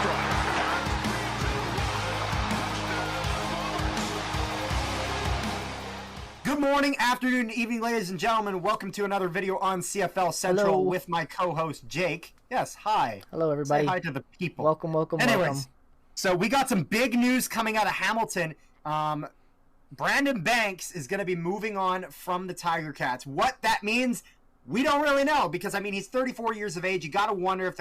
Good morning, afternoon, evening, ladies and gentlemen. Welcome to another video on CFL Central. Hello. With my co-host, Jake. Yes, hi. Hello, everybody. Say hi to the people. Welcome. Anyways, so we got some big news coming out of Hamilton. Brandon Banks is going to be moving on from the Tiger Cats. What that means, we don't really know, because, I mean, he's 34 years of age. You got to wonder if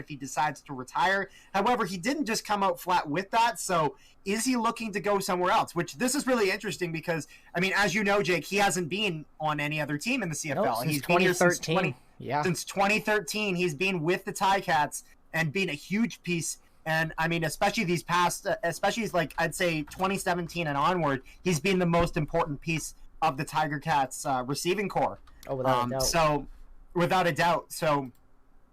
he decides to retire. However, he didn't just come out flat with that, so is he looking to go somewhere else? Which, this is really interesting because, I mean, as you know, Jake, he hasn't been on any other team in the CFL. No, since He's 2013. Since 2013, he's been with the Ticats and been a huge piece. And, I mean, especially these past, especially like, I'd say 2017 and onward, he's been the most important piece of the Tiger Cats receiving core. Oh, without a doubt. So, without a doubt. So,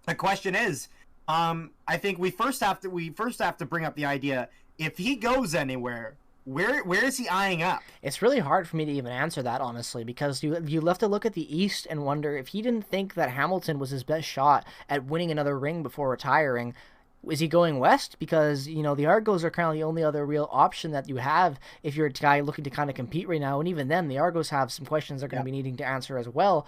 the question is, I think we first have to bring up the idea, if he goes anywhere, where is he eyeing up? It's really hard for me to even answer that, honestly, because you have to look at the East and wonder if he didn't think that Hamilton was his best shot at winning another ring before retiring. Is he going west? Because, you know, the Argos are kind of the only other real option that you have if you're a guy looking to kind of compete right now. And even then, the Argos have some questions they're going to be needing to answer as well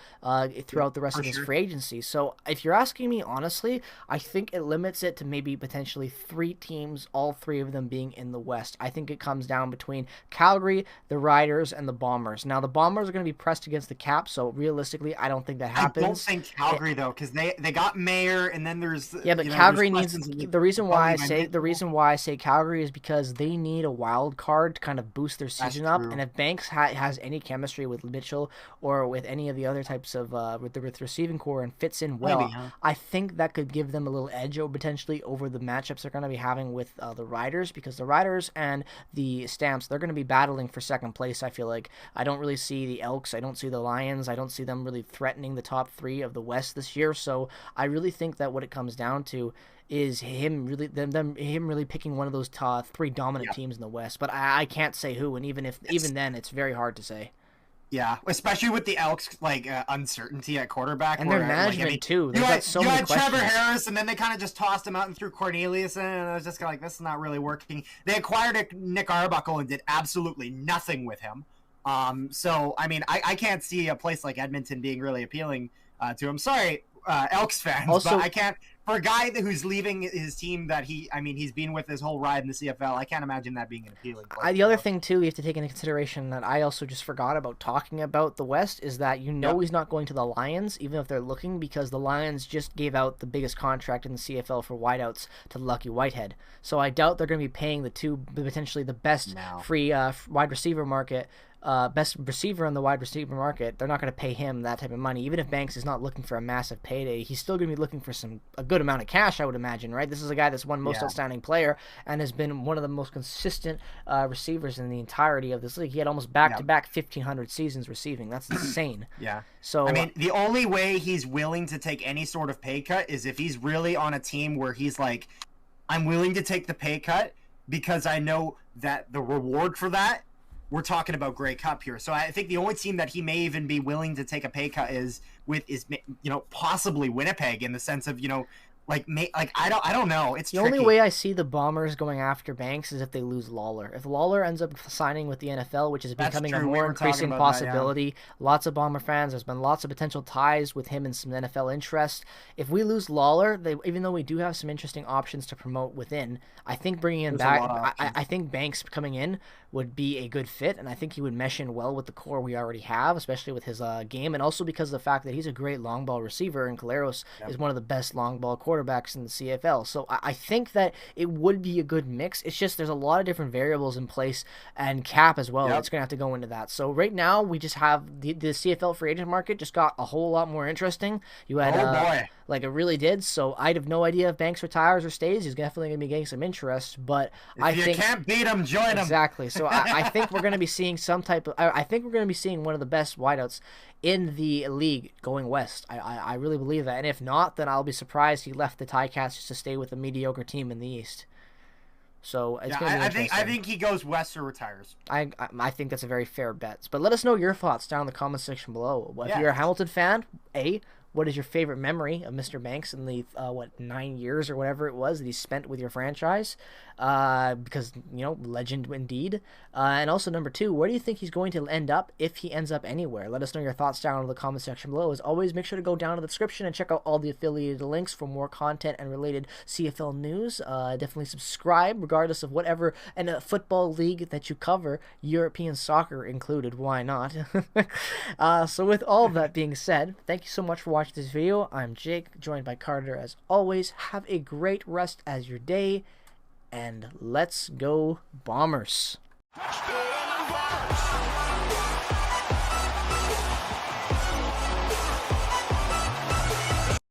throughout the rest of this free agency. So if you're asking me, honestly, I think it limits it to maybe potentially 3 teams, all 3 of them being in the West. I think it comes down between Calgary, the Riders, and the Bombers. Now, the Bombers are going to be pressed against the cap, so realistically, I don't think that happens. I don't think Calgary, though, because they got Mayer, and then there's... Yeah, but Calgary needs... The reason why I say Calgary is because they need a wild card to kind of boost their season up, and if Banks has any chemistry with Mitchell or with any of the other types of with the receiving core and fits in well, I think that could give them a little edge potentially over the matchups they're going to be having with the Riders, because the Riders and the Stamps, they're going to be battling for second place. I feel like I don't really see the Elks, I don't see the Lions, I don't see them really threatening the top 3 of the West this year. So I really think that what it comes down to is him really picking one of those 3 dominant teams in the West, but I can't say who, and even then, it's very hard to say. Yeah, especially with the Elks uncertainty at quarterback, and their management too. You had Trevor Harris, and then they kind of just tossed him out and threw Cornelius in, and I was just kind of like, this is not really working. They acquired Nick Arbuckle and did absolutely nothing with him. So I mean, I can't see a place like Edmonton being really appealing to him. Sorry, Elks fans, but I can't. For a guy who's leaving his team that he's been with his whole ride in the CFL, I can't imagine that being an appealing place. The other thing, too, you have to take into consideration that I also just forgot about talking about the West is that he's not going to the Lions, even if they're looking, because the Lions just gave out the biggest contract in the CFL for wideouts to Lucky Whitehead. So I doubt they're going to be paying potentially the best free wide receiver market. Best receiver on the wide receiver market. They're not going to pay him that type of money. Even if Banks is not looking for a massive payday, he's still going to be looking for a good amount of cash, I would imagine, right? This is a guy that's won most outstanding player and has been one of the most consistent receivers in the entirety of this league. He had almost back-to-back 1,500 seasons receiving. That's insane. So I mean, the only way he's willing to take any sort of pay cut is if he's really on a team where he's like, I'm willing to take the pay cut because I know that the reward for that, we're talking about Grey Cup here. So I think the only team that he may even be willing to take a pay cut is possibly Winnipeg, in the sense of, I don't know. It's the tricky. only way I see the Bombers going after Banks is if they lose Lawler. If Lawler ends up signing with the NFL, which is becoming a more increasing possibility, lots of Bomber fans, there's been lots of potential ties with him and some NFL interest. If we lose Lawler, even though we do have some interesting options to promote within, I think bringing him back, I think Banks coming in would be a good fit, and I think he would mesh in well with the core we already have, especially with his game, and also because of the fact that he's a great long ball receiver, and Caleros is one of the best long ball quarterbacks in the CFL. So I think that it would be a good mix. It's just there's a lot of different variables in place, and cap as well. It's going to have to go into that. So right now we just have the CFL free agent market just got a whole lot more interesting. You had like it really did. So I'd have no idea if Banks retires or stays. He's definitely going to be getting some interest, but if you can't beat him, join him. Exactly. So I think we're going to be seeing some type of. I think we're going to be seeing one of the best wideouts in the league going west. I really believe that, and if not, then I'll be surprised he left the Ticats just to stay with a mediocre team in the East. So it's going to be interesting. I think he goes west or retires. I think that's a very fair bet. But let us know your thoughts down in the comment section below. If you're a Hamilton fan, what is your favorite memory of Mr. Banks in the 9 years or whatever it was that he spent with your franchise? Because legend indeed. And also number 2, where do you think he's going to end up if he ends up anywhere? Let us know your thoughts down in the comment section below. As always, make sure to go down to the description and check out all the affiliated links for more content and related CFL news. Definitely subscribe, regardless of whatever football league that you cover, European soccer included. Why not? So with all of that being said, thank you so much for watching this video. I'm Jake, joined by Carter as always. Have a great rest as your day, and let's go Bombers!